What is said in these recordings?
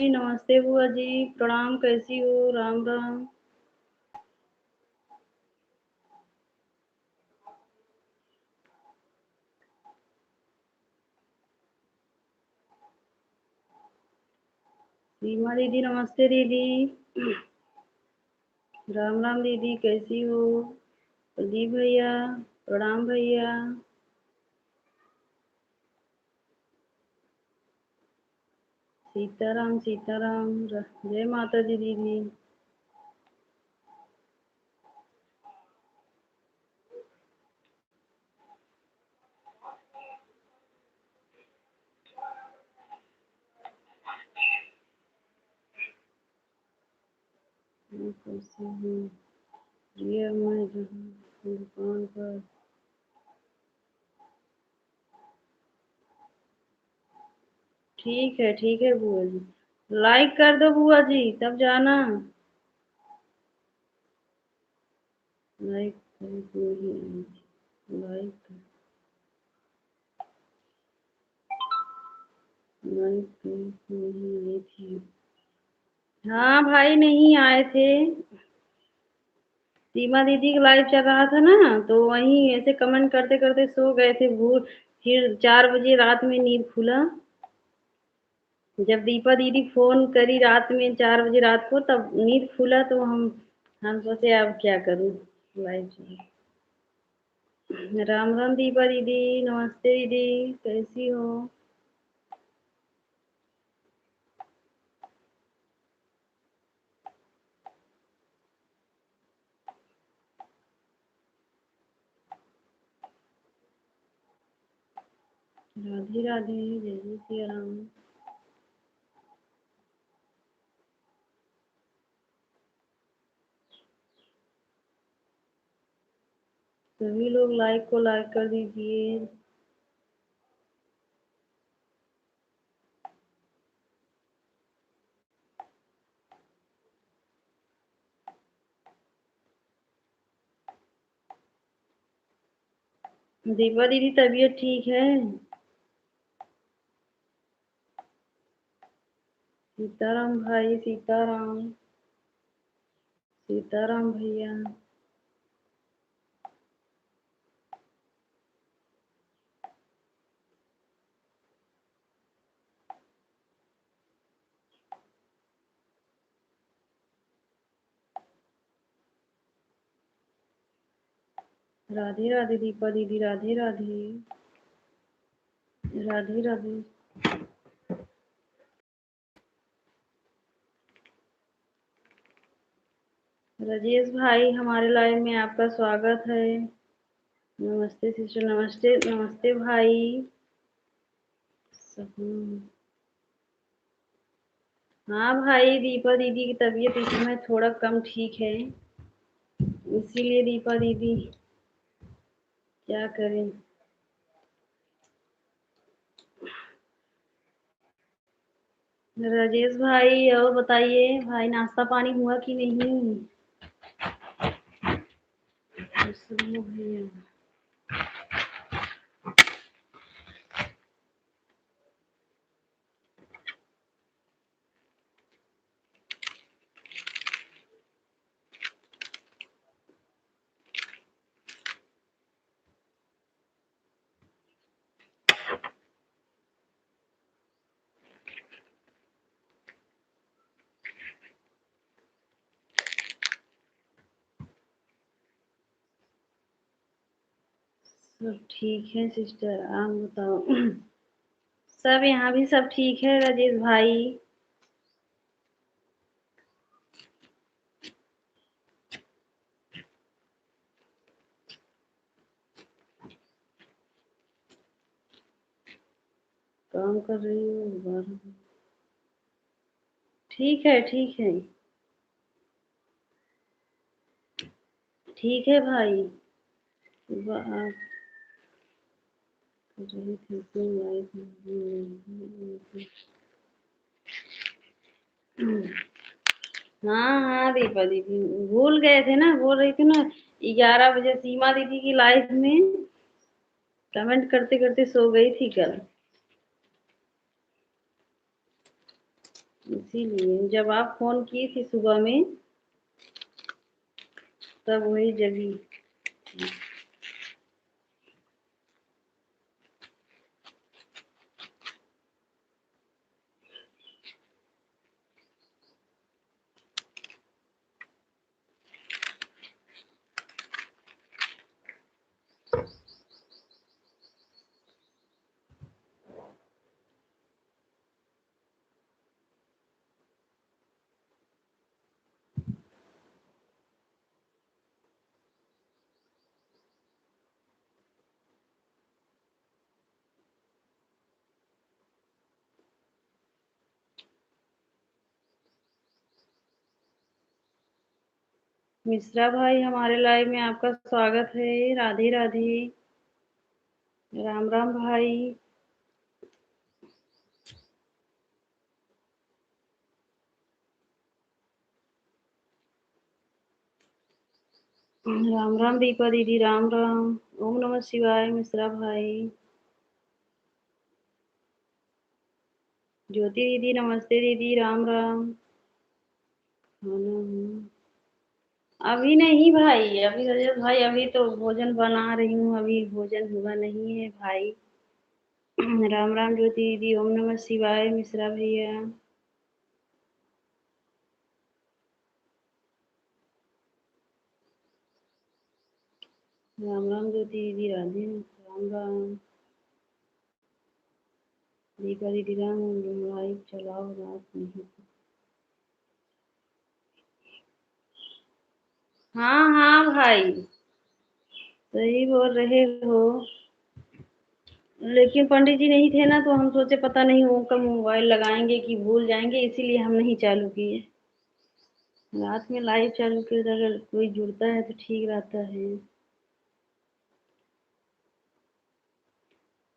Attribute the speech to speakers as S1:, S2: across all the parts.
S1: नमस्ते बुआ जी, प्रणाम। कैसी हो? राम राम। सीमा दीदी नमस्ते दीदी। राम राम दीदी, कैसी हो? प्रदीप भैया प्रणाम भैया। सीताराम सीताराम। जय माता दी दीदी। मैं कैसी हूँ? ये मैं जहाँ दुकान पर। ठीक है बुआ जी। लाइक कर दो बुआ जी, तब जाना। लाइक नहीं आई थी। लाइक नहीं आई थी। हाँ भाई, नहीं आए थे। सीमा दीदी का लाइव चल रहा था ना, तो वहीं ऐसे कमेंट करते करते सो गए थे भूल। फिर 4 बजे रात में नींद खुला। जब दीपा दीदी फोन करी रात में 4 बजे रात को, तब नींद खुला तो हम सोचे अब क्या करूं। लाइव राम राम दीपा दीदी। नमस्ते दीदी, कैसी हो? राधे राधे, जय जय सिया राम। सभी लोग लाइक को लाइक कर दीजिए। दीपा दीदी तबीयत ठीक है? सीताराम भाई, सीताराम। सीताराम भैया। राधे राधे दीपा दीदी, राधे राधे। राधे राधे। राजेश भाई, हमारे लाइव में आपका स्वागत है। नमस्ते सिस्टर, नमस्ते नमस्ते भाई। हाँ भाई, दीपा दीदी की तबीयत इस समय थोड़ा कम ठीक है, इसीलिए दीपा दीदी क्या करें। राजेश भाई, और बताइए भाई, नाश्ता पानी हुआ कि नहीं? भैया सब ठीक है सिस्टर, आप बताओ। सब यहाँ भी सब ठीक है राजेश भाई। काम कर रही हूँ। ठीक है ठीक है। ठीक है भाई। सुबह आप कर रही थी क्यों लाइव में? हाँ हाँ दीपा दीदी, भूल गए थे ना, बोल रही थी ना 11 बजे सीमा दीदी की लाइव में कमेंट करते करते सो गई थी कल। इसीलिए जब आप फ़ोन की थी सुबह में, तब वही जगी। मिश्रा भाई, हमारे लाइव में आपका स्वागत है। राधे राधे। राम राम भाई। राम राम दीपा दीदी, राम राम। ओम नमः शिवाय मिश्रा भाई। ज्योति दीदी, नमस्ते दीदी, राम राम। अभी नहीं भाई, अभी रजत भाई, अभी तो भोजन बना रही हूँ, अभी भोजन हुआ नहीं है भाई। राम राम ज्योति दीदी, ओम नमः शिवाय मिश्रा भैया। राम राम ज्योति दीदी, राधे राम राम। दीपा दीदी, राम लाइव चलाओ, रात नहीं। हाँ हाँ भाई, सही बोल रहे हो। लेकिन पंडित जी नहीं थे ना, तो हम सोचे पता नहीं वो कब मोबाइल लगाएंगे कि भूल जाएंगे, इसीलिए हम नहीं चालू किए। रात में लाइव चालू किए तो अगर कोई जुड़ता है तो ठीक रहता है।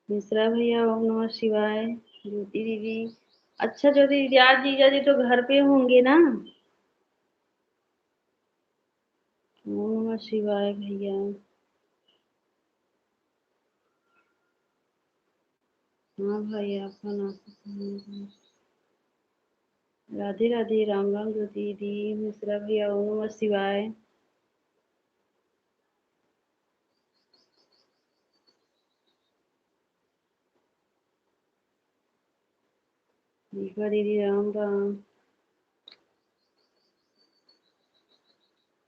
S1: मिश्रा भैया, ओम नमः शिवाय। ज्योति दीदी, अच्छा ज्योति दीदी, आज जीजा जी तो घर पे होंगे ना? ओम नमः शिवाय भैया। हाँ भाई, आपका नाम। राधे राधे, राम राम ज्योति दीदी, मिश्रा भैया, ओम नमः शिवाय। दीपा दीदी, राम राम।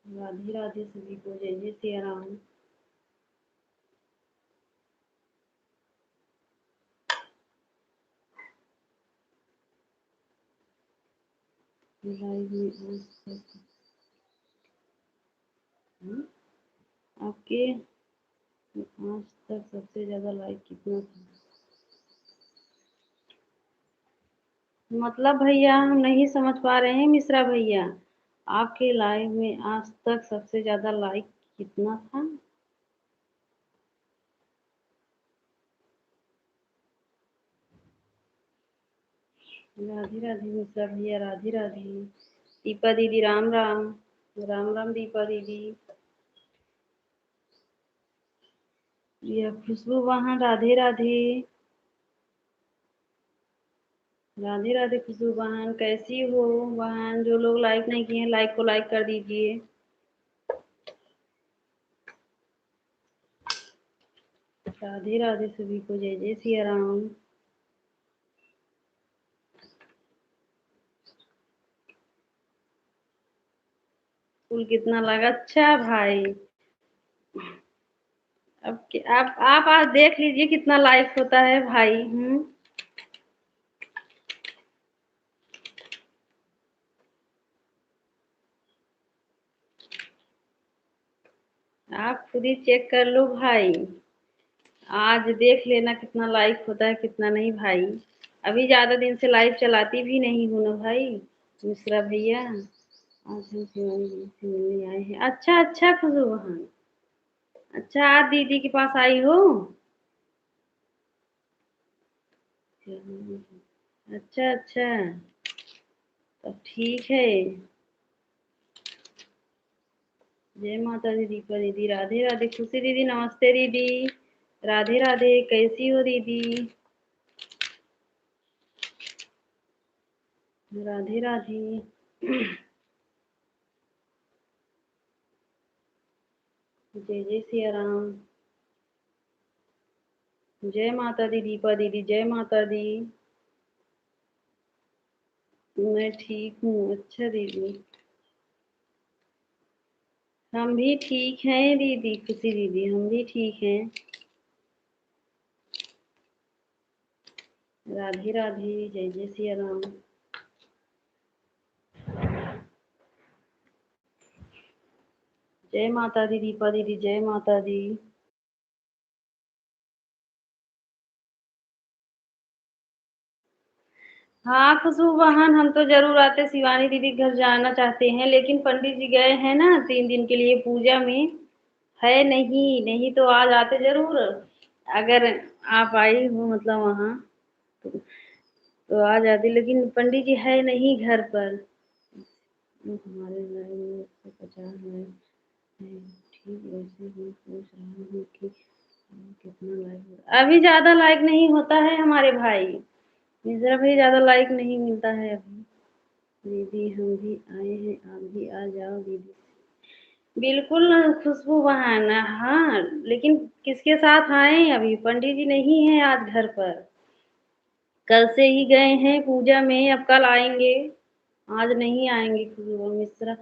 S1: राधे राधे सभी को, जय जय सिया राम। लाइव में हाँ? आपके आज तक सबसे ज्यादा लाइक कितना था? मतलब भैया हम नहीं समझ पा रहे हैं मिश्रा भैया, आपके लाइव में आज तक सबसे ज्यादा लाइक कितना था? राधे राधे मिश्रा भैया, राधे राधे। दीपा दीदी, राम राम। राम राम दीपा दीदी। यह खुशबू वहाँ, राधे राधे। राधे राधे खुशबू बहन, कैसी हो बहन? जो लोग लाइक नहीं किए हैं, लाइक को लाइक कर दीजिए। राधे राधे सभी को, जय जय सिया राम। फूल कितना लगा? अच्छा भाई, आप आज देख लीजिए कितना लाइक होता है भाई। आप खुद ही चेक कर लो भाई, आज देख लेना कितना लाइक होता है कितना नहीं भाई। अभी ज्यादा दिन से लाइव चलाती भी नहीं हूँ ना भाई मिश्रा भैया। आज हम शिवानी दीदी से मिलने आए हैं। अच्छा अच्छा खुशबू बहन, अच्छा आज दीदी के पास आई हो? अच्छा अच्छा, तब ठीक है। जय माता दी, दीपा दीदी, राधे राधे। खुशी दीदी, नमस्ते दीदी, राधे राधे। कैसी हो दीदी? राधे राधे। जय जय सिया राम। जय माता दी दीपा दीदी, जय माता दी। मैं ठीक हूँ। अच्छा दीदी, हम भी ठीक हैं दीदी, खुशी दीदी, हम भी ठीक हैं। राधे राधे। जय जय सिया राम। जय माता दी दीपा दीदी, जय माता दी। हाँ खुशबू बहन, हम तो जरूर आते, शिवानी दीदी के घर जाना चाहते हैं, लेकिन पंडित जी गए हैं ना 3 दिन के लिए पूजा में। है नहीं, नहीं तो आ जाते जरूर। अगर आप आई हो मतलब वहाँ, तो आ जाती, लेकिन पंडित जी है नहीं घर पर। हमारे लाइन में 150 है। ठीक, वैसे ही पूछ रहा हूँ कि कितना लाइक होता, अभी ज्यादा लाइक नहीं होता है हमारे भाई। मिश्रा भाई ज्यादा लाइक नहीं मिलता है अभी। दीदी हम भी आए हैं, आप भी आ जाओ दीदी। बिल्कुल खुशबू बहन, हाँ लेकिन किसके साथ आए, अभी पंडित जी नहीं है आज घर पर। कल से ही गए हैं पूजा में, अब कल आएंगे। आज नहीं आएंगे खुशबू मिश्रा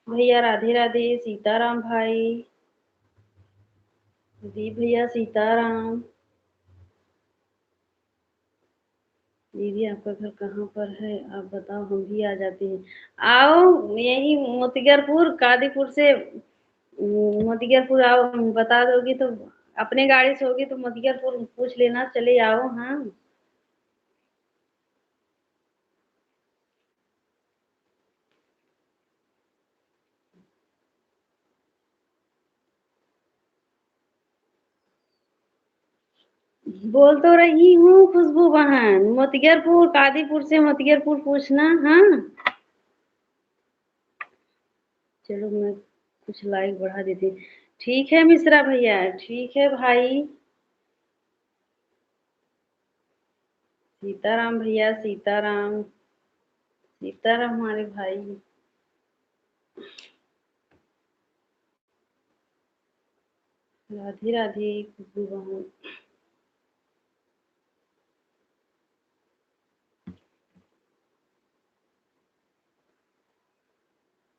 S1: भैया। राधे राधे। सीताराम भाई। दी भैया सीताराम। दीदी आपका घर कहाँ पर है, आप बताओ, हम भी आ जाते हैं। आओ यही मोतिगरपुर कादीपुर से। मोतिगरपुर आओ, बता दोगी तो। अपने गाड़ी से होगी तो मोतिगरपुर पूछ लेना, चले आओ। हाँ बोल तो रही हूँ खुशबू बहन, मोतिगरपुर कादीपुर से मोतिगरपुर पूछना। हाँ चलो मैं कुछ लाइक बढ़ा देती हूँ। ठीक है मिश्रा भैया, ठीक है भाई। सीताराम भैया सीताराम। सीताराम हमारे भाई। राधे राधे खुशबू बहन।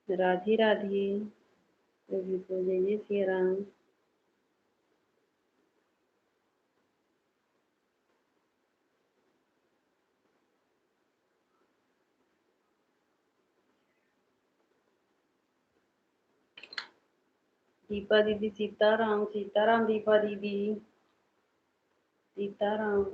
S1: राधे राधे। सभी को जय जय श्री राम। दीपा दीदी सीताराम, सीताराम दीपा दीदी। सीताराम।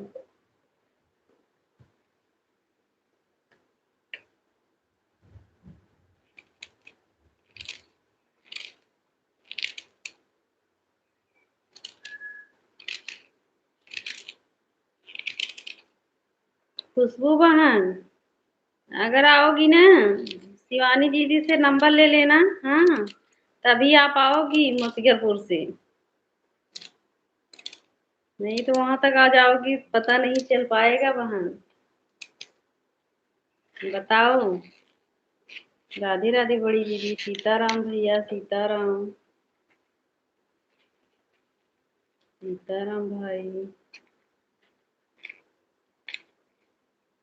S1: खुशबू बहन, अगर आओगी ना, शिवानी दीदी से नंबर ले लेना। हाँ तभी आप आओगी मोतिगरपुर से, नहीं तो वहां तक आ जाओगी, पता नहीं चल पाएगा बहन। बताओ। राधे राधे बड़ी दीदी। सीताराम भैया सीताराम। सीताराम भाई।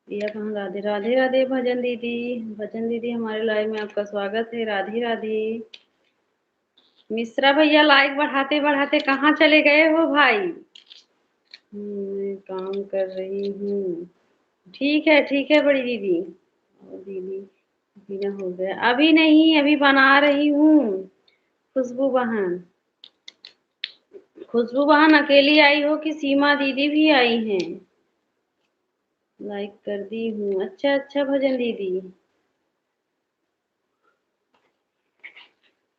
S1: भैया कहाँ, राधे राधे राधे भजन दीदी। भजन दीदी हमारे लाइव में आपका स्वागत है। राधे राधे। मिश्रा भैया लाइक बढ़ाते बढ़ाते कहाँ चले गए हो भाई। मैं काम कर रही हूँ। ठीक है बड़ी दीदी। और दीदी बिना हो गया, अभी नहीं, अभी बना रही हूँ। खुशबू बहन, खुशबू बहन अकेली आई हो कि सीमा दीदी भी आई हैं। लाइक कर दी हूँ। अच्छा अच्छा भजन दीदी।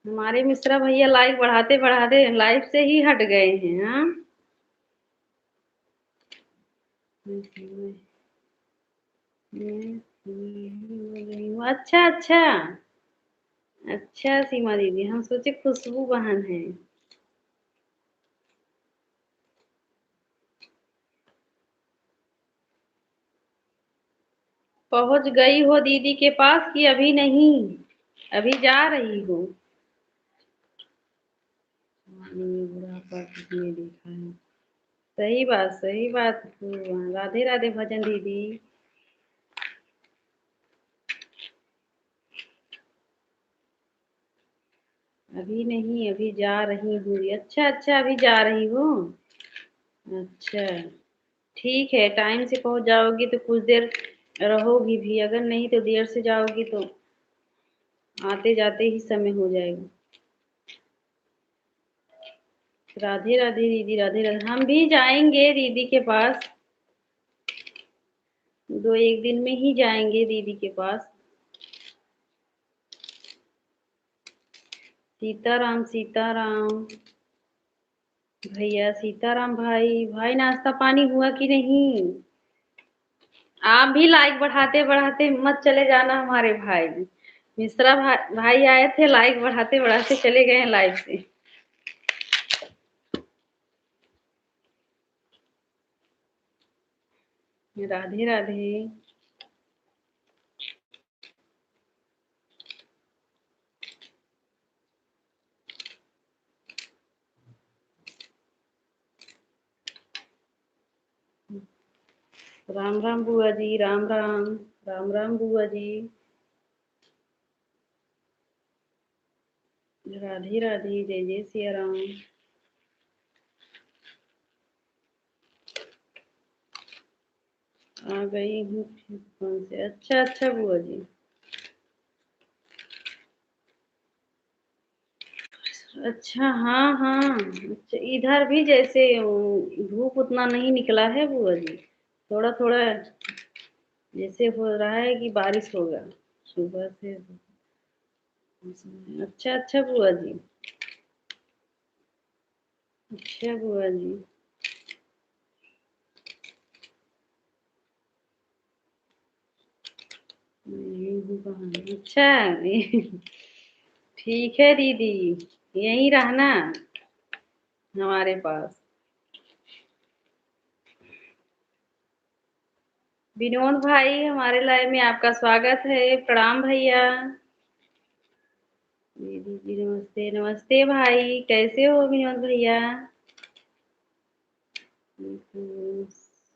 S1: हमारे मिश्रा भैया लाइक बढ़ाते बढ़ाते लाइफ से ही हट गए हैं। हाँ मैं बोल रही हूँ। अच्छा अच्छा। अच्छा सीमा दीदी, हम सोचे खुशबू बहन है। पहुंच गई हो दीदी के पास कि अभी नहीं? अभी जा रही हो? बुढ़ापा किसने देखा है? सही बात, सही बात। राधे राधे भजन दीदी। अभी नहीं, अभी जा रही हूँ। अच्छा अच्छा, अभी जा रही हो? अच्छा, ठीक है। टाइम से पहुंच जाओगी तो कुछ देर रहोगी भी, अगर नहीं तो देर से जाओगी तो आते जाते ही समय हो जाएगा। राधे राधे दीदी, राधे राधे। हम भी जाएंगे दीदी के पास, 2-1 दिन में ही जाएंगे दीदी के पास। सीताराम सीताराम भैया, सीताराम भाई। भाई नाश्ता पानी हुआ कि नहीं? आप भी लाइक बढ़ाते बढ़ाते मत चले जाना हमारे भाई। मिश्रा भाई आए थे, लाइक बढ़ाते बढ़ाते चले गए हैं लाइव से। राधे राधे। राम राम बुआ जी, राम राम। राम राम बुआ जी। राधे राधे, जय जय सिया राम। आ गई हूँ फिर फोन से। अच्छा अच्छा बुआ जी। अच्छा, हाँ हाँ। अच्छा, इधर भी जैसे धूप उतना नहीं निकला है बुआ जी। थोड़ा थोड़ा जैसे हो रहा है कि बारिश होगा सुबह से। अच्छा अच्छा बुआ जी। अच्छा बुआ जी। यही हूँ कहाँ? अच्छा। ठीक है दीदी, यहीं रहना हमारे पास। विनोद भाई, हमारे लाइव में आपका स्वागत है। प्रणाम भैया। दीदी जी नमस्ते, नमस्ते भाई। कैसे हो विनोद भैया?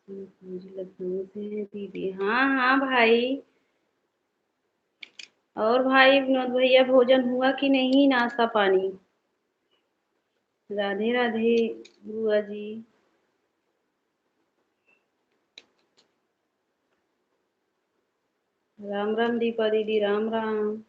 S1: मुझे लखनऊ से है दीदी। हाँ हाँ भाई। और भाई विनोद भैया, भोजन हुआ कि नहीं, नाश्ता पानी? राधे राधे बुआ जी। राम राम दीपा दीदी, राम राम।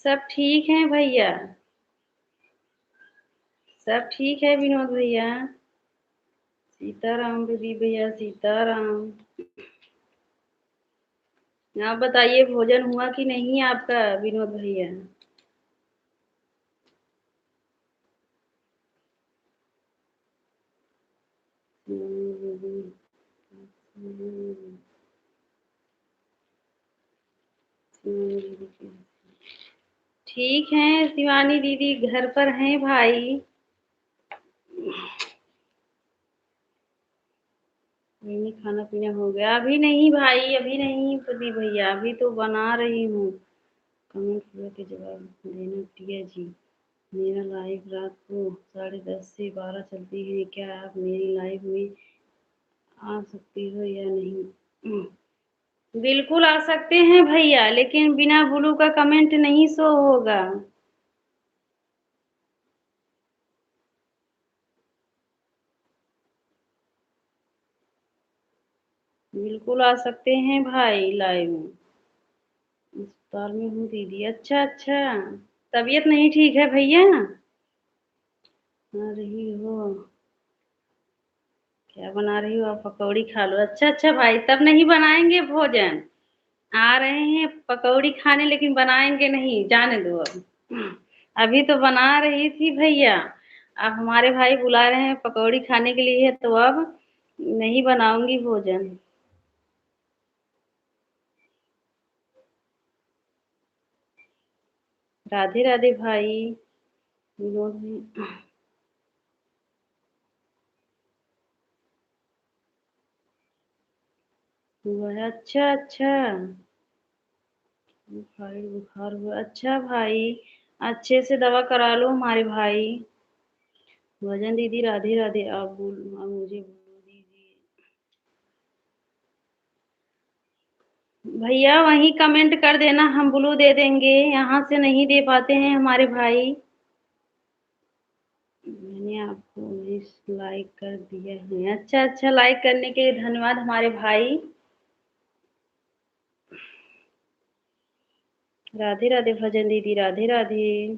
S1: सब ठीक है भैया। सब ठीक है विनोद भैया। सीताराम दीदी भैया, सीताराम। आप बताइए, भोजन हुआ कि नहीं आपका विनोद भैया? ठीक है शिवानी दीदी, घर पर हैं भाई। नहीं, खाना पीना हो गया? अभी नहीं भाई, अभी नहीं प्रदीप भैया, अभी तो बना रही हूँ। कमेंट पूरा के जवाब देना प्रिया जी। मेरा लाइव रात को 10:30 से 12 चलती है, क्या आप मेरी लाइव में आ सकती हो या नहीं? बिल्कुल आ सकते हैं भैया, लेकिन बिना ब्लू का कमेंट नहीं शो होगा। बिल्कुल आ सकते हैं भाई लाइव में। अस्पताल में हूँ दीदी। अच्छा अच्छा, तबीयत नहीं ठीक है भैया? आ रही हो? क्या बना रही हो आप? पकौड़ी खा लो। अच्छा अच्छा भाई, तब नहीं बनाएंगे भोजन? आ रहे हैं पकौड़ी खाने, लेकिन बनाएंगे नहीं, जाने दो अब। अभी तो बना रही थी भैया। अब हमारे भाई बुला रहे हैं पकौड़ी खाने के लिए, तो अब नहीं बनाऊंगी भोजन। राधे राधे भाई। विनोद भाई। हुआ है, अच्छा अच्छा। बुखार बुखार हुआ, अच्छा भाई। अच्छे से दवा करा लो हमारे भाई। भजन दीदी राधे राधे, आप मुझे बोलो दीजिए। भैया वहीं कमेंट कर देना, हम ब्लू दे देंगे, यहाँ से नहीं दे पाते हैं हमारे भाई। मैंने आपको इस लाइक कर दिया है, अच्छा अच्छा, लाइक करने के लिए धन्यवाद हमारे भाई। राधे राधे भजन दीदी राधे राधे।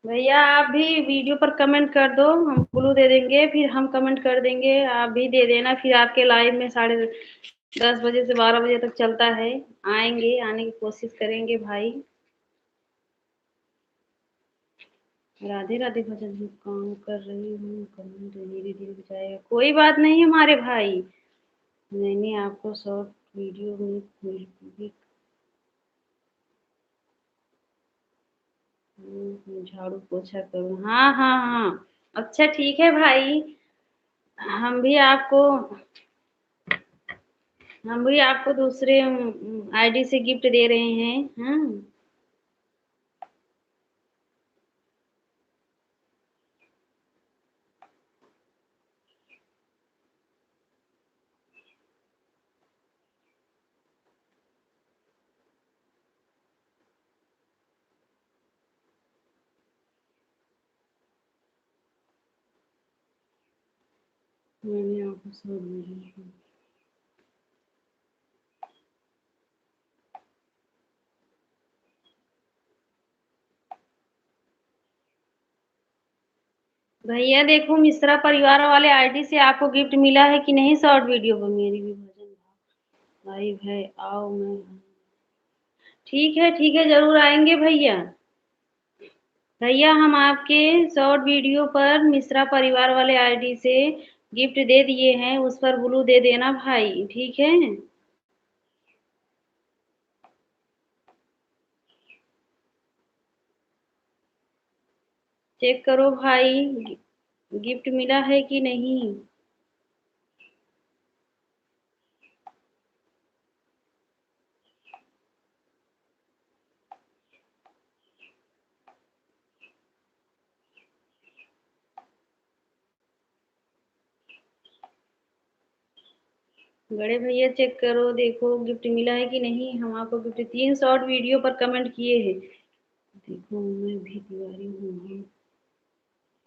S1: भैया आप भी वीडियो पर कमेंट कर दो, हम ब्लू दे देंगे, फिर हम कमेंट कर देंगे, आप भी दे देना, फिर आपके लाइव में 10:30 से 12 बजे तक चलता है। आएंगे, आने की कोशिश करेंगे भाई। राधे राधे भजन, हम काम कर रही हूँ, कमेंट धीरे धीरे जाएगा, कोई बात नहीं हमारे भाई। मैंने आपको शॉर्ट वीडियो में भी झाड़ू पोछा करूँ, हाँ हाँ हाँ। अच्छा ठीक है भाई। हम भी आपको हम भी आपको दूसरे आईडी से गिफ्ट दे रहे हैं, हाँ। मैंने आपको शॉर्ट वीडियो, भैया देखो मिश्रा परिवार वाले आईडी से आपको गिफ्ट मिला है कि नहीं, शॉर्ट वीडियो पर मेरी भी भजन लाइव है, आओ मैं। ठीक है जरूर आएंगे भैया। भैया हम आपके शॉर्ट वीडियो पर मिश्रा परिवार वाले आईडी से गिफ्ट दे दिए हैं, उस पर ब्लू दे देना भाई, ठीक है। चेक करो भाई, गिफ्ट मिला है कि नहीं। बड़े भैया चेक करो, देखो गिफ्ट मिला है कि नहीं, हम आपको गिफ्ट 3 शॉर्ट वीडियो पर कमेंट किए हैं। देखो मैं भी तिवारी हूँ,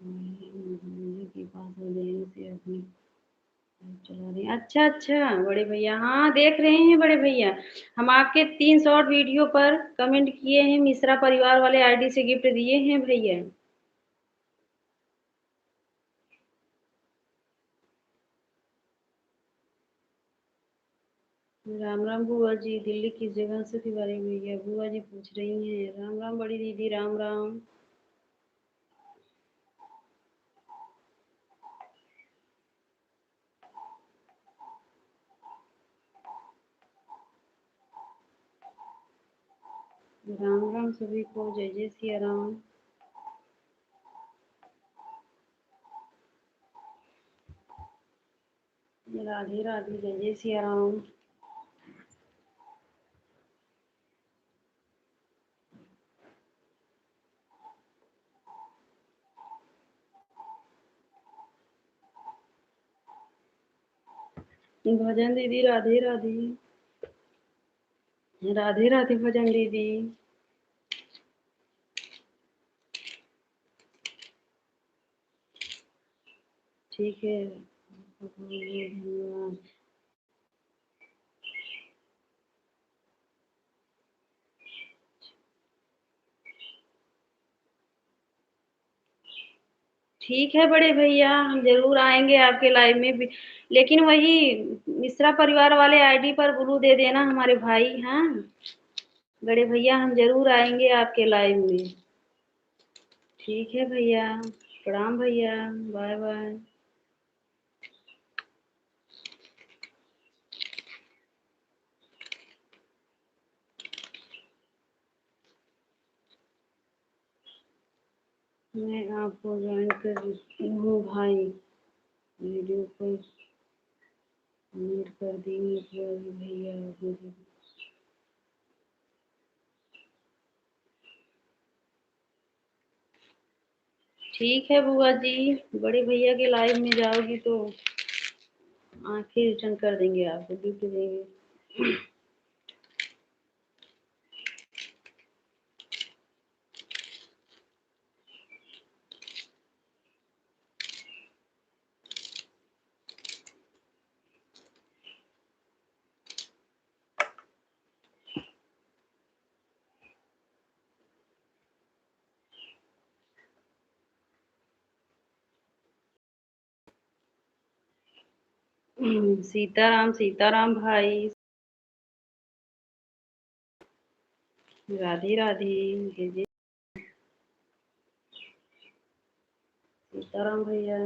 S1: हम के पास देने से अपनी चला रहे हैं, अच्छा अच्छा बड़े भैया, हाँ देख रहे हैं बड़े भैया। हम आपके 3 शॉर्ट वीडियो पर कमेंट किए हैं, मिश्रा परिवार वाले आईडी से गिफ्ट दिए हैं भैया। राम राम बुआ जी, दिल्ली किस जगह से तिवारी भैया, बुआ जी पूछ रही हैं। राम राम बड़ी दीदी, राम राम। राम राम सभी को, जय जय सिया राम। राधे राधे, जय जय सिया राम। भजन दीदी राधे राधे। राधे राधे भजन दीदी। ठीक है, धन्यवाद। ठीक है बड़े भैया, हम जरूर आएंगे आपके लाइव में भी, लेकिन वही मिश्रा परिवार वाले आईडी पर ब्लू दे देना हमारे भाई, हाँ। बड़े भैया हम जरूर आएंगे आपके लाइव में। ठीक है भैया। प्रणाम भैया। Bye bye. मैं आपको ज्वाइन कर रही हूँ भाई। वीडियो पर कमेंट कर दी भैया मुझे। ठीक है बुआ जी। बड़े भैया के लाइव में जाओगी तो आंखें रिटर्न कर देंगे, आपको गिफ्ट देंगे। सीताराम सीताराम भाई। राधे राधे। जय जय सीताराम भैया।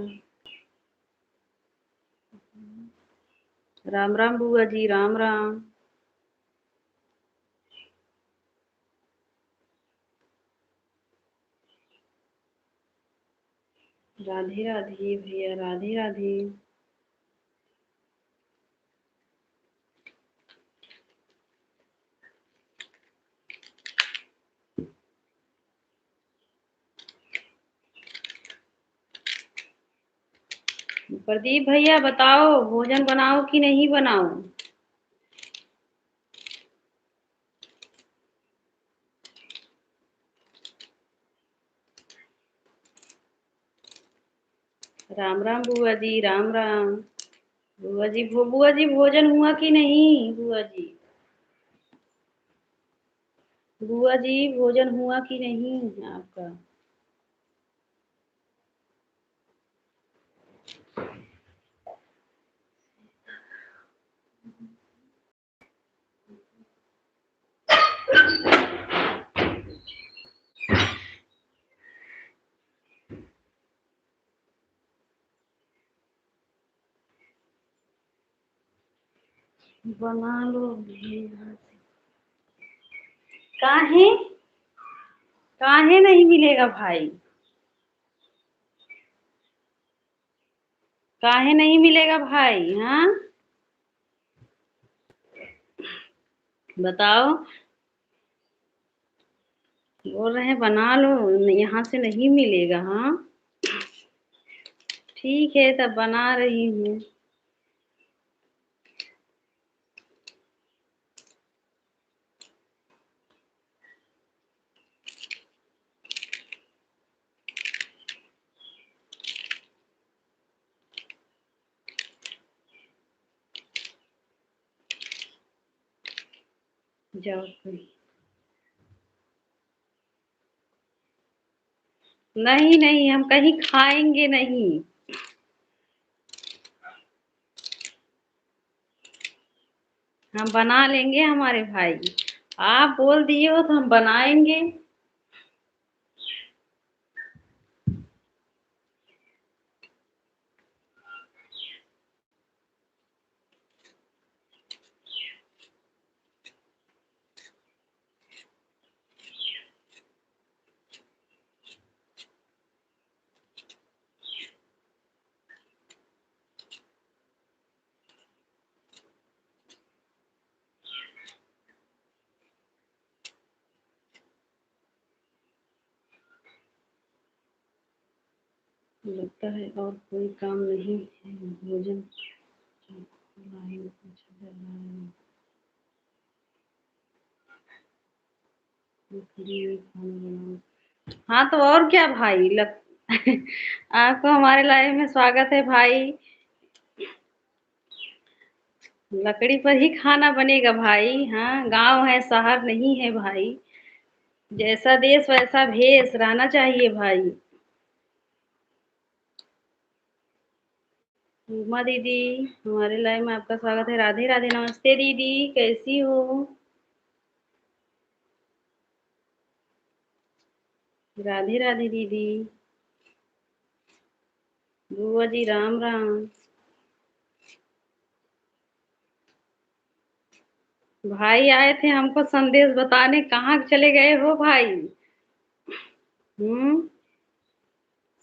S1: राम राम बुआ जी, राम राम। राधे राधे भैया, राधे राधे। प्रदीप भैया बताओ, भोजन बनाओ कि नहीं बनाओ? राम राम बुआ जी, राम राम। बुआ जी भोजन हुआ कि नहीं बुआ जी? बुआ जी भोजन हुआ कि नहीं आपका? बना लो भैया। काहे? काहे नहीं मिलेगा भाई? काहे नहीं मिलेगा भाई? हाँ बताओ। बोल रहे हैं बना लो, यहाँ से नहीं मिलेगा। हाँ ठीक है, तब बना रही हूँ। जाओ कोई। नहीं नहीं, हम कहीं खाएंगे नहीं। हम बना लेंगे हमारे भाई। आप बोल दिए हो तो हम बनाएंगे। लगता है और कोई काम नहीं है। भोजन लाइन अच्छा चल रहा है। फ्री में खाना बनाओ। हाँ तो और क्या भाई आपको हमारे लाइव में स्वागत है भाई। लकड़ी पर ही खाना बनेगा भाई। हाँ गांव है, शहर नहीं है भाई। जैसा देश वैसा भेष रहना चाहिए भाई। उमा दीदी, हमारे लाइव में आपका स्वागत है। राधे राधे। नमस्ते दीदी, कैसी हो? राधे राधे दीदी। बुआ जी राम राम। भाई आए थे हमको संदेश बताने, कहाँ चले गए हो भाई? हम्म।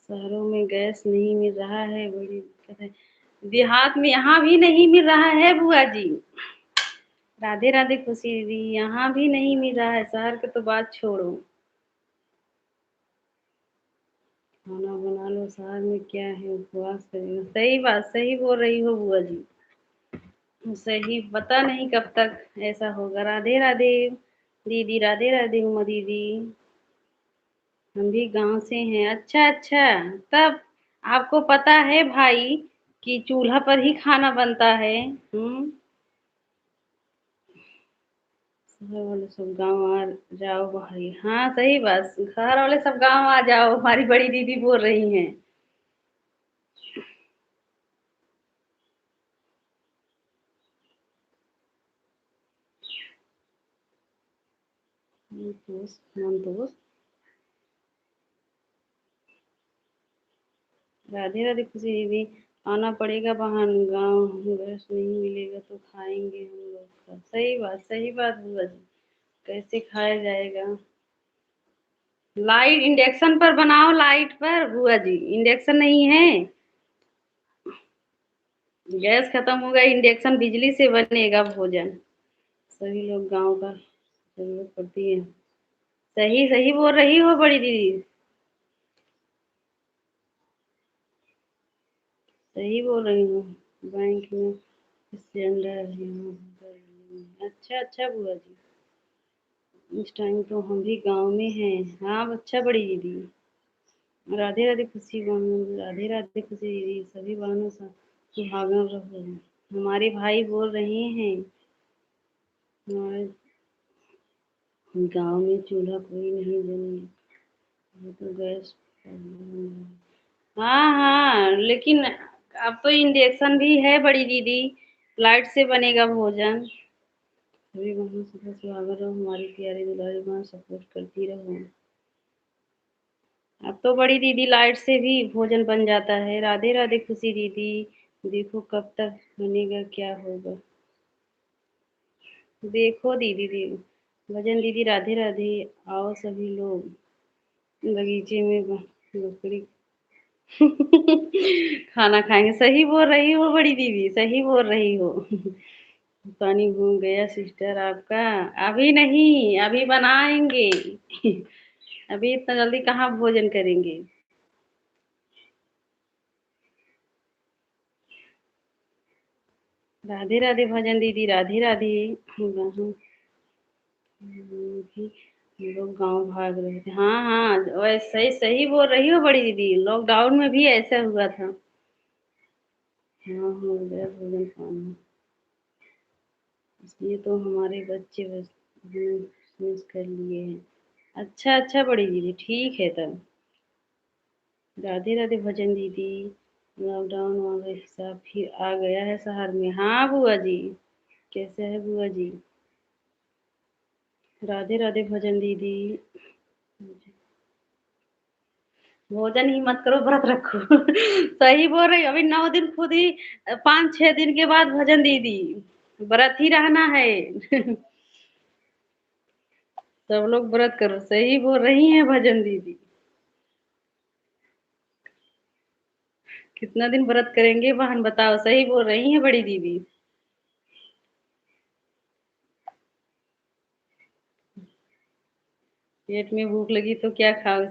S1: शहरों में गैस नहीं मिल रहा है, बड़ी दिक्कत है। देहात में यहाँ भी नहीं मिल रहा है बुआ जी। राधे राधे खुशी दीदी, यहाँ भी नहीं मिल रहा है, शहर की तो बात छोड़ो। खाना बना लो, शहर में क्या है, उपवास करेगा। सही बात, सही बोल रही हो बुआ जी। सही, पता नहीं कब तक ऐसा होगा। राधे राधे दीदी, राधे राधे उमा दीदी। हम भी गांव से हैं। अच्छा अच्छा। तब आपको पता है भाई कि चूल्हा पर ही खाना बनता है। शहर वाले सब गांव आ जाओ भाई। हाँ सही बात, शहर वाले सब गांव आ जाओ, हमारी बड़ी दीदी बोल रही हैं। संतोष, संतोष। राधे राधे खुशी दीदी। आना पड़ेगा बाहर, गाँव गैस नहीं मिलेगा तो खाएंगे हम लोग का। सही बात बुआ जी। कैसे खाया जाएगा? लाइट इंडक्शन पर बनाओ, लाइट पर बुआ जी, इंडक्शन नहीं है। गैस खत्म हो गया, इंडक्शन बिजली से बनेगा भोजन। सभी लोग गांव का जरूरत पड़ती है। सही सही बोल रही हो बड़ी दीदी। सही बोल रही हूँ। बैंक में सिलेंडर यहाँ पर। अच्छा अच्छा बुआ जी। इस टाइम तो हम भी गांव में हैं। हाँ अच्छा बड़ी दीदी। राधे राधे खुशी बहनों, राधे राधे खुशी दीदी, सभी बहनों सा सुहागन रहो। हमारे भाई बोल रहे हैं, हमारे गांव में चूल्हा कोई नहीं जलेगा, वो तो गैस पर। हाँ हाँ, लेकिन अब तो इंडक्शन भी है बड़ी दीदी, लाइट से बनेगा भोजन। सभी बहनों सुबह सुहागन रहो, हमारी प्यारी दुलारी बहन सपोर्ट करती रहो। अब तो बड़ी दीदी लाइट से भी भोजन बन जाता है। राधे राधे खुशी दीदी। देखो कब तक बनेगा, क्या होगा। देखो दीदी दीदी, भजन दीदी राधे राधे। आओ सभी लोग बगीचे में लकड़ी खाना खाएंगे। सही बोल रही हो बड़ी दीदी, सही बोल रही हो। पानी घूम गया सिस्टर आपका। अभी नहीं, अभी बनाएंगे। अभी इतना जल्दी कहाँ भोजन करेंगे। राधे राधे भजन दीदी, राधे राधे। हम भी हम लोग गांव भाग रहे थे। हाँ हाँ, वैसे सही सही बोल रही हो बड़ी दीदी, लॉकडाउन में भी ऐसा हुआ था। हाँ हो गया भोजन पानी। इसलिए तो हमारे बच्चे बस मिस कर लिए हैं। अच्छा अच्छा बड़ी दीदी, ठीक है तब। राधे राधे भजन दीदी। लॉकडाउन वाला हिसाब फिर आ गया है शहर में। हाँ बुआ जी। कैसे है बुआ जी? राधे राधे भजन दीदी। भोजन ही मत करो, व्रत रखो। सही बोल रही हो। अभी 9 दिन खुद ही, 5-6 दिन के बाद भजन दीदी, व्रत ही रहना है। सब लोग व्रत करो, सही बोल रही हैं भजन दीदी। कितना दिन व्रत करेंगे बहन बताओ, सही बोल रही हैं बड़ी दीदी। पेट में भूख लगी तो क्या खाओ।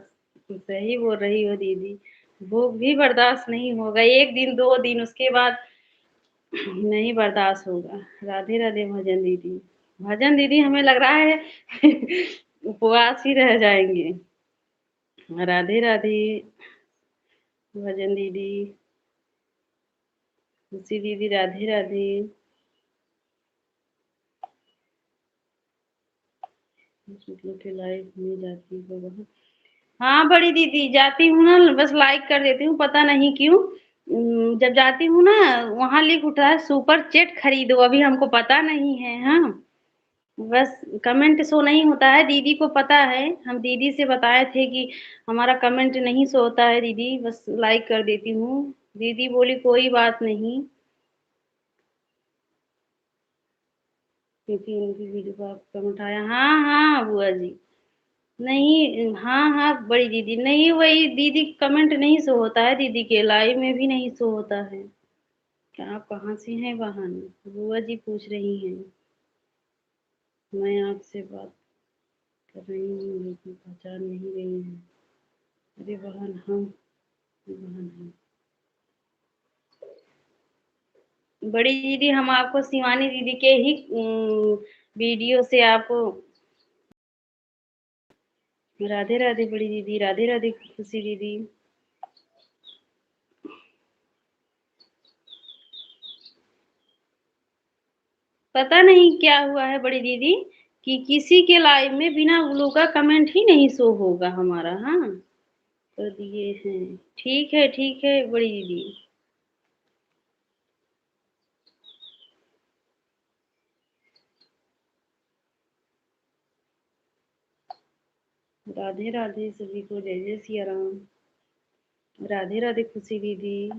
S1: सही बोल रही हो दीदी। भूख भी बर्दाश्त नहीं होगा, 1 दिन 2 दिन, उसके बाद नहीं बर्दाश्त होगा। राधे राधे भजन दीदी। भजन दीदी हमें लग रहा है उपवास ही रह जाएंगे। राधे राधे भजन दीदी, खुशी दीदी, राधे राधे। मतलब के लाइफ में जाती हो वहाँ। हाँ बड़ी दीदी जाती हूँ ना, बस लाइक कर देती हूँ, पता नहीं क्यों। जब जाती हूँ ना, वहाँ लिख उठा है सुपर चेट खरीदो, अभी हमको पता नहीं है। हाँ बस कमेंट शो नहीं होता है, दीदी को पता है, हम दीदी से बताए थे कि हमारा कमेंट नहीं शो होता है दीदी, बस लाइक कर देती हूँ। दीदी बोली कोई बात नहीं, क्योंकि उनकी वीडियो पर आप कमेंट आया। हाँ, हाँ, बुआ जी। नहीं, हाँ, हाँ, बड़ी दीदी, नहीं वही दीदी कमेंट नहीं शो होता है दीदी के, लाइव में भी नहीं शो होता है। क्या आप कहाँ से हैं बहन? बुआ जी पूछ रही हैं। मैं आपसे बात कर रही हूँ लेकिन पहचान नहीं रही हैं। अरे बहन हम बहन हैं। बड़ी दीदी हम आपको शिवानी दीदी के ही वीडियो से आपको राधे राधे बड़ी दीदी, राधे राधे खुशी दीदी। पता नहीं क्या हुआ है बड़ी दीदी कि किसी के लाइव में बिना ब्लू का कमेंट ही नहीं शो होगा हमारा। हाँ, कर दिए हैं। ठीक है बड़ी दीदी। राधे राधे सभी को, जय जय सिया राम। राधे राधे खुशी दीदी।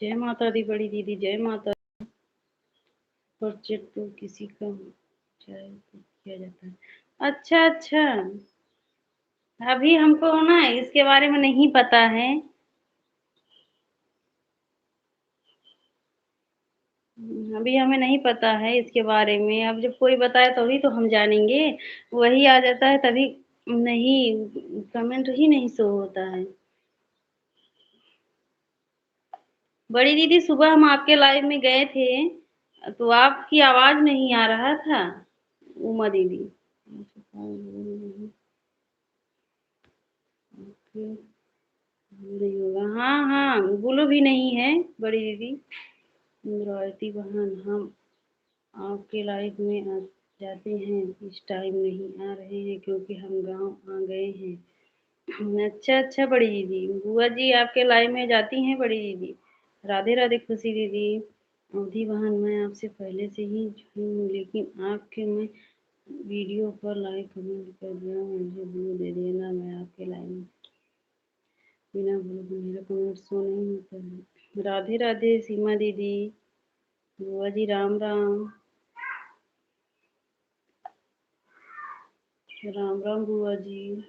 S1: जय माता दी बड़ी दीदी, जय माता। परचेट तो किसी का चाहे तो किया जाता है। अच्छा अच्छा, अभी हमको ना इसके बारे में नहीं पता है। अभी हमें नहीं पता है इसके बारे में, अब जब कोई बताए तभी तो हम जानेंगे। वही आ जाता है तभी। नहीं, कमेंट ही नहीं शो होता है। बड़ी दीदी सुबह हम आपके लाइव में गए थे तो आपकी आवाज नहीं आ रहा था। उमा दीदी। नहीं होगा, हाँ हाँ, गुलू भी नहीं है बड़ी दीदी। इंद्रावती बहन हम आपके लाइफ में आ जाते हैं, इस टाइम नहीं आ रहे हैं क्योंकि हम गांव आ गए हैं। अच्छा अच्छा बड़ी दीदी, बुआ जी आपके लाइव में जाती हैं बड़ी दीदी। राधे राधे खुशी दीदी। अवधि बहन मैं आपसे पहले से ही जुड़ी हूँ लेकिन आपके मैं वीडियो पर लाइक कमेंट कर दिया, मुझे व्यू दे देना, मैं आपके लाइव में बिना बोले तो मेरा कमेंट शो नहीं होता है। राधे राधे सीमा दीदी। बुआ जी राम राम। राम राम बुआ जी।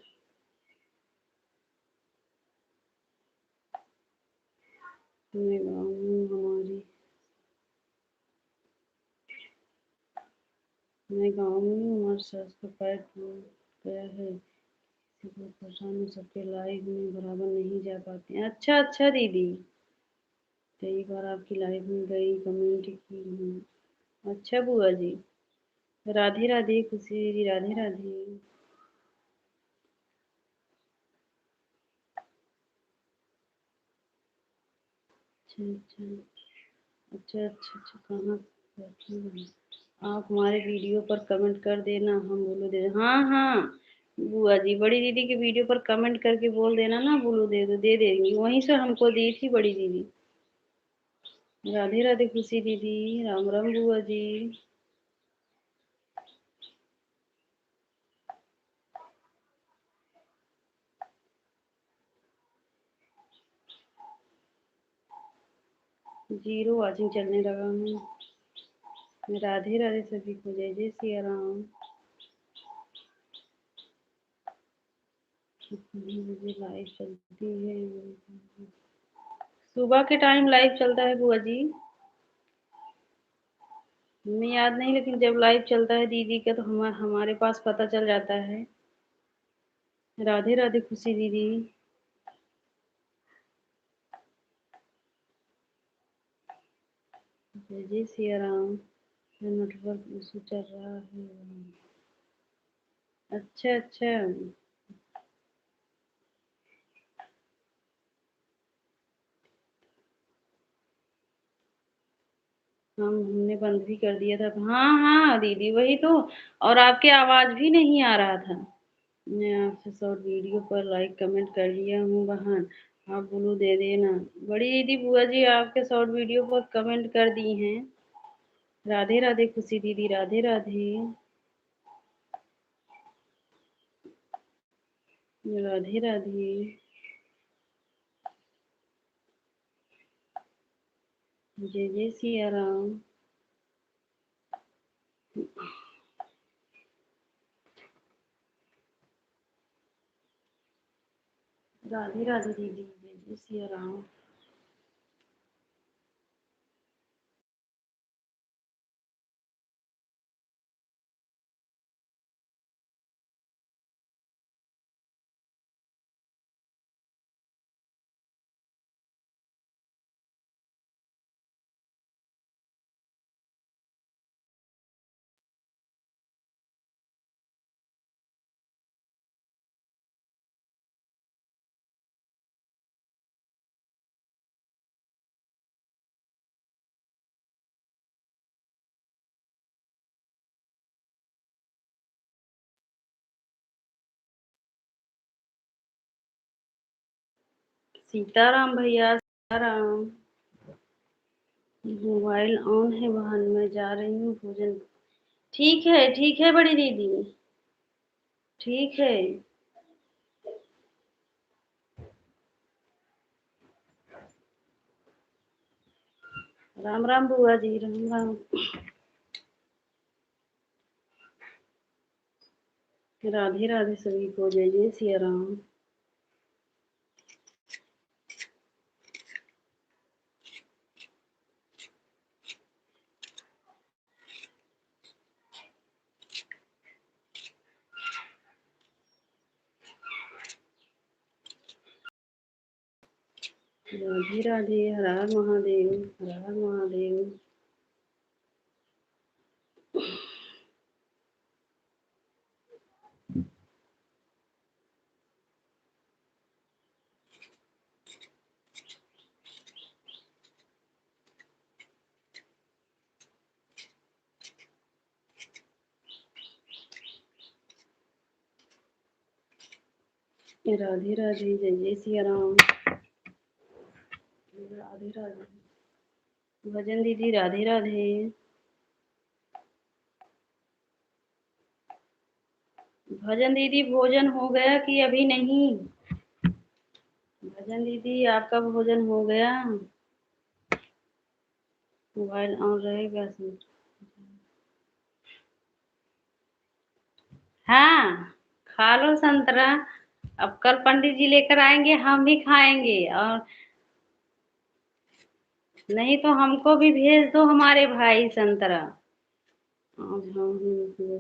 S1: मैं गाँव हूँ हमारी मैं गाँव में हूँ, हमारे सास का पैर टूट गया है, किसी को परेशान हो सबके लाइव में बराबर नहीं जा पाते हैं। अच्छा अच्छा दीदी, कई बार आपकी लाइव में गई कमेंट की हूँ। अच्छा बुआ जी। राधे राधे खुशी दीदी, राधे राधे। अच्छा अच्छा अच्छा अच्छा अच्छा, कहाँ बैठी हूँ? आप हमारे वीडियो पर कमेंट कर देना, हम बोलो दे। हाँ हाँ बुआ जी, बड़ी दीदी के वीडियो पर कमेंट करके बोल देना ना, बोलो दे दो, दे देंगी, वहीं से हमको दी थी बड़ी दीदी। राधे राधे खुशी दीदी, राम राम बुआ जी। जीरो वाचिंग चलने लगा हूँ। राधे राधे सभी को, जय जय सिया राम। कितने बजे लाइव चलती है? सुबह के टाइम लाइव चलता है बुआ जी। हमें याद नहीं, लेकिन जब लाइव चलता है दीदी का तो हमारे पास पता चल जाता है। राधे राधे खुशी दीदी। जय जय सिया राम। नेटवर्क इशू चल रहा है। अच्छा अच्छा। हमने बंद भी कर दिया था। हाँ, हाँ दीदी वही तो। और आपकी आवाज़ भी नहीं आ रहा था। मैं आपसे शॉर्ट वीडियो पर लाइक कमेंट कर लिया हूँ बहन, आप ब्लू दे देना। बड़ी दीदी बुआ जी आपके शॉर्ट वीडियो पर कमेंट कर दी हैं। राधे राधे खुशी दीदी, राधे राधे। राधे राधे। जय जय सिया राम। राधे राधे दीदी, जय जय सिया राम। सीताराम भैया, सीताराम। मोबाइल ऑन है बहन, मैं जा रही हूँ भोजन। ठीक है बड़ी दीदी। ठीक है। राम राम बुआ जी, राम राम। राधे राधे सभी को, जय जय सिया राम। राधे राधे, हर हर महादेव, हर हर महादेव। राधे राधे, जय जय सिया राम। राधे राधे। भजन दीदी, राधे राधे। भजन दीदी भोजन हो गया कि अभी नहीं? भजन दीदी आपका भोजन हो गया? मोबाइल ऑन रहेगा सब। हाँ, खा लो संतरा। अब कल पंडित जी लेकर आएंगे, हम भी खाएंगे। और नहीं तो हमको भी भेज दो हमारे भाई संतरा। आज हम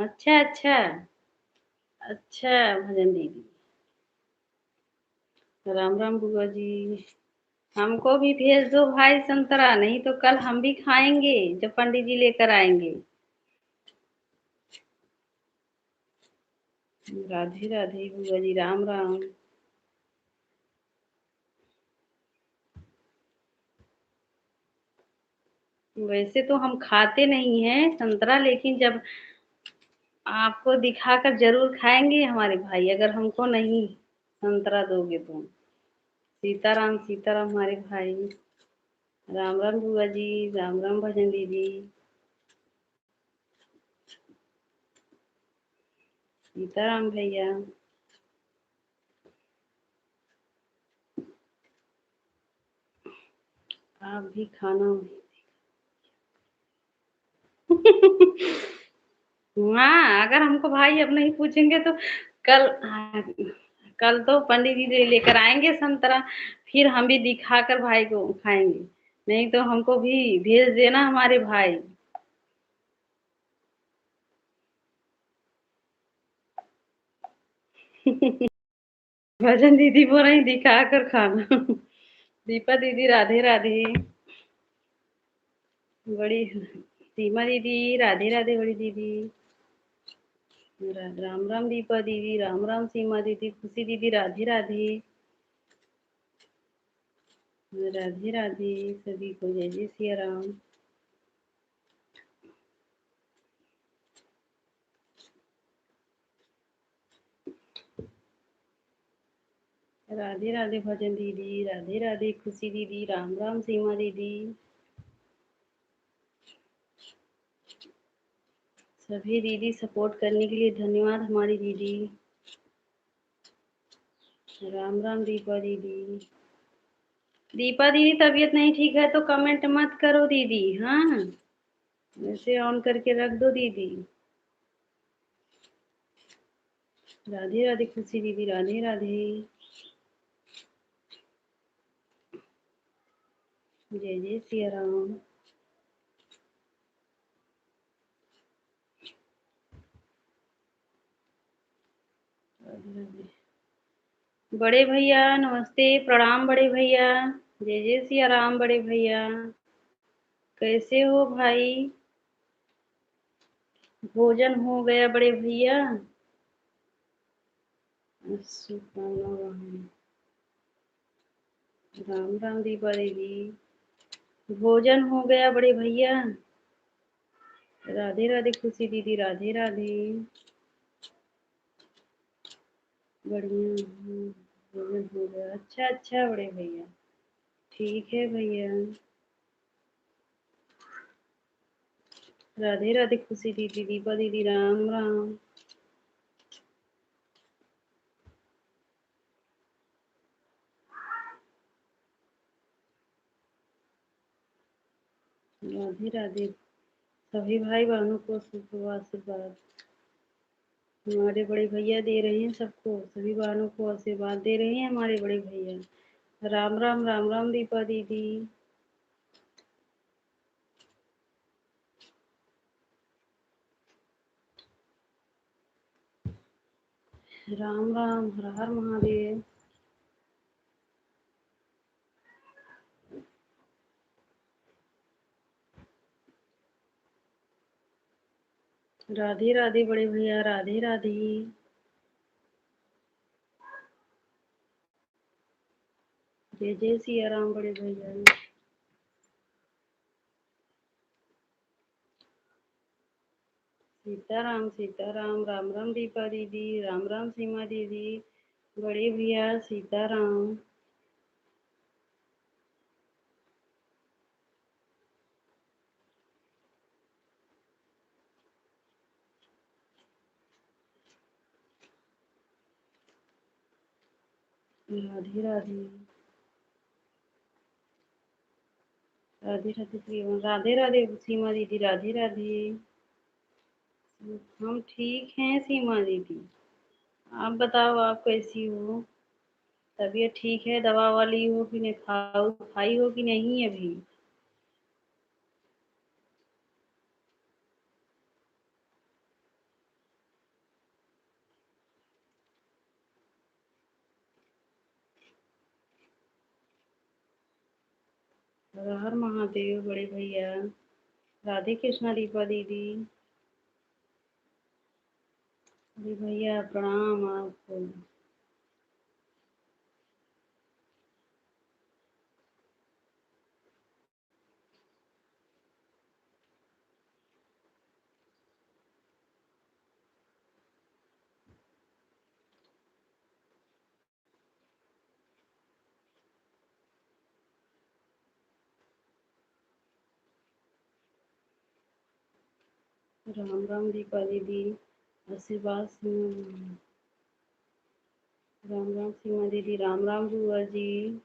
S1: अच्छा अच्छा। अच्छा भजन दीदी। राम राम बुआ जी। हमको भी भेज दो भाई संतरा, नहीं तो कल हम भी खाएंगे जब पंडित जी लेकर आएंगे। राधे राधे बुआ जी, राम राम। वैसे तो हम खाते नहीं हैं संतरा, लेकिन जब आपको दिखाकर जरूर खाएंगे हमारे भाई, अगर हमको नहीं संतरा दोगे तो। सीताराम सीताराम हमारे भाई। राम राम बुआ जी, राम राम भजन दीदी। सीताराम भैया। आप भी खाना। हाँ, अगर हमको भाई अब नहीं पूछेंगे तो कल, हाँ, कल तो पंडित जी लेकर आएंगे संतरा, फिर हम भी दिखाकर भाई को खाएंगे। नहीं तो हमको भी भेज देना हमारे भाई। भजन दीदी बोल रही दिखाकर खाना। दीपा दीदी, राधे राधे। बड़ी सीमा दीदी, राधे राधे बड़ी दीदी। राम राम दीपा दीदी, राम राम सीमा दीदी, खुशी दीदी, राधे राधे। राधे राधे सभी को, जय जय सिया राम। राधे राधे भजन दीदी, राधे राधे खुशी दीदी, राम राम सीमा दीदी। सभी दीदी सपोर्ट करने के लिए धन्यवाद हमारी दीदी। राम राम दीपा दीदी। दीपा दीदी तबीयत नहीं ठीक है तो कमेंट मत करो दीदी, हाँ वैसे ऑन करके रख दो दीदी। राधे राधे खुशी दीदी, राधे राधे। जय जय सिया राम। राधे राधे। बड़े भैया नमस्ते, प्रणाम बड़े भैया। जय जय सिया राम बड़े भैया। कैसे हो भाई? भोजन हो गया बड़े भैया? राम राम दीपा दीदी। भोजन हो गया बड़े भैया? राधे राधे खुशी दीदी, राधे राधे। बढ़िया। भोजन हो गया, अच्छा अच्छा बड़े भैया, ठीक है भैया। राधे राधे खुशी दीदी, दीपा दीदी, राम राम। राधे राधे सभी भाई बहनों को शुभ आशीर्वाद। हमारे बड़े भैया दे रहे हैं सबको, सभी बहनों को आशीर्वाद दे रहे हैं हमारे बड़े भैया। राम राम, राम राम दीपा दीदी। राम राम, हर हर महादेव। राधे राधे बड़े भैया, राधे राधे। जय जय सिया राम बड़े भैया। सीताराम सीताराम, राम राम दीपा दीदी, राम राम सीमा दीदी, बड़े भैया सीताराम। राधे राधे। राधे राधे प्रियम, राधे राधे सीमा दीदी, राधे राधे। हम ठीक हैं सीमा दीदी, आप बताओ आप कैसी हो? तबीयत ठीक है? दवा वाली हो कि नहीं, खाई हो कि नहीं अभी? हर हर महादेव बड़े भैया। राधे कृष्णा दीपा दीदी। बड़े भैया प्रणाम आपको। राम राम दीपा दीदी, आशीर्वाद राम राम सीमा दीदी, राम राम बुआ जी।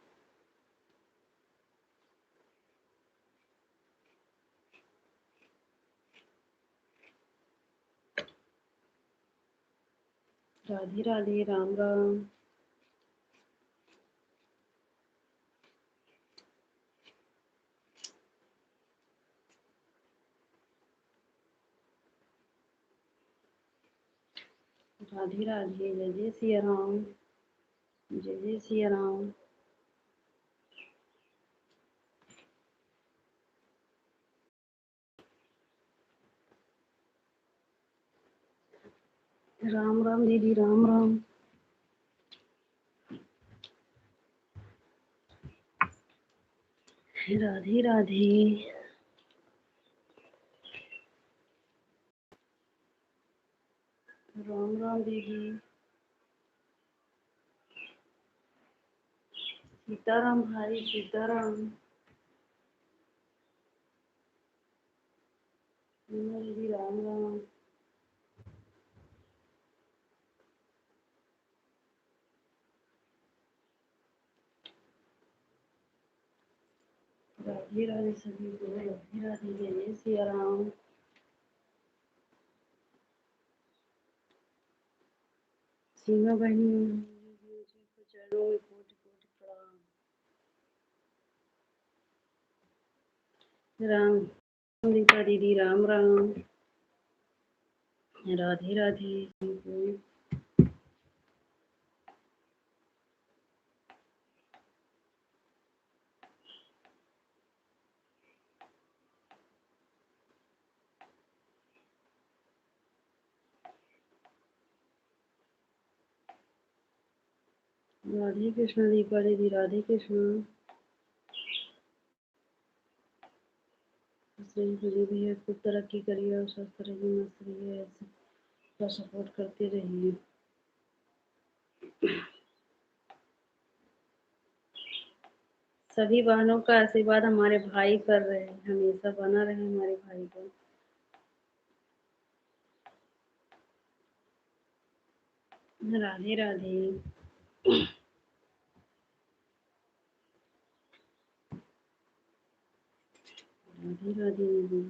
S1: राधे राधे, राम राम। राधे राधे, जय जय सिया राम। जय जय सिया राम। राम राम दीदी, राम राम। राधे राधे। राम राम दीदी। सीताराम भाई, सीताराम। दीदी राम राम। राधे राधे सभी को, राधे राधे, जय जय सिया राम। सीमा बहनी को चरणों में कोटि कोटि प्रणाम। राम दीपा दीदी राम राम। राधे राधे। राधे कृष्ण दीपा दीदी, राधे कृष्ण। जी भैया खूब तरक्की करिए और स्वस्थ रहिए, मस्त रहिए, ऐसे तो सपोर्ट करते रहिए। सभी बहनों का आशीर्वाद हमारे भाई पर रहे, हमेशा बना रहे हमारे भाई को। राधे राधे। राधे राधे दीदी।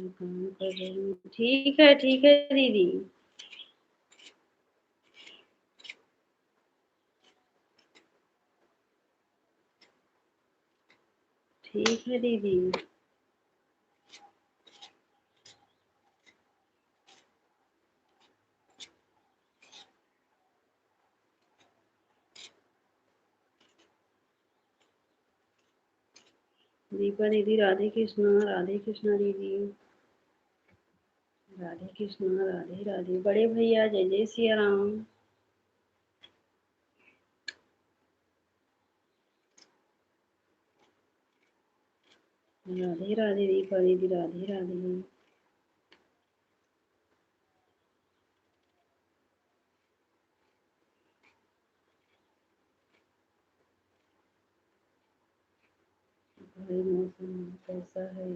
S1: काम कर रही हूँ। ठीक है दीदी। ठीक है दीदी। दीपा दीदी राधे कृष्णा दीदी। राधे कृष्णा, राधे राधे। बड़े भैया जय जय सिया राम। राधे राधे दीपा दीदी, राधे राधे। भाई मौसम कैसा है?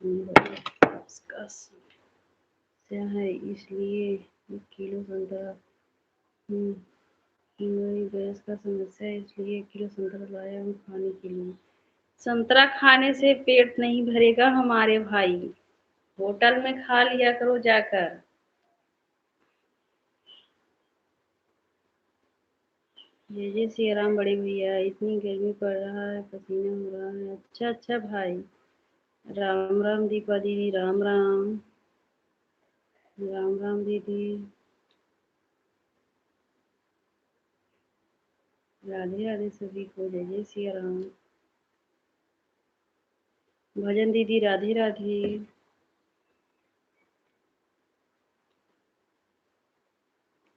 S1: इसका समस्या है, इसलिए 1 किलो संतरा। मेरी गैस का समस्या है, इसलिए 1 किलो संतरा लाया हूँ खाने के लिए। संतरा खाने से पेट नहीं भरेगा हमारे भाई, होटल में खा लिया करो जाकर। जय जय श्री राम। बड़े भैया इतनी गर्मी पड़ रहा है, पसीना हो रहा है। अच्छा भाई। राम राम दीपा दीदी, राम राम। राम राम दीदी। राधे राधे सभी को, जय जय श्री राम। भजन दीदी राधे राधे।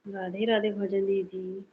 S1: राधे राधे भजन दीदी।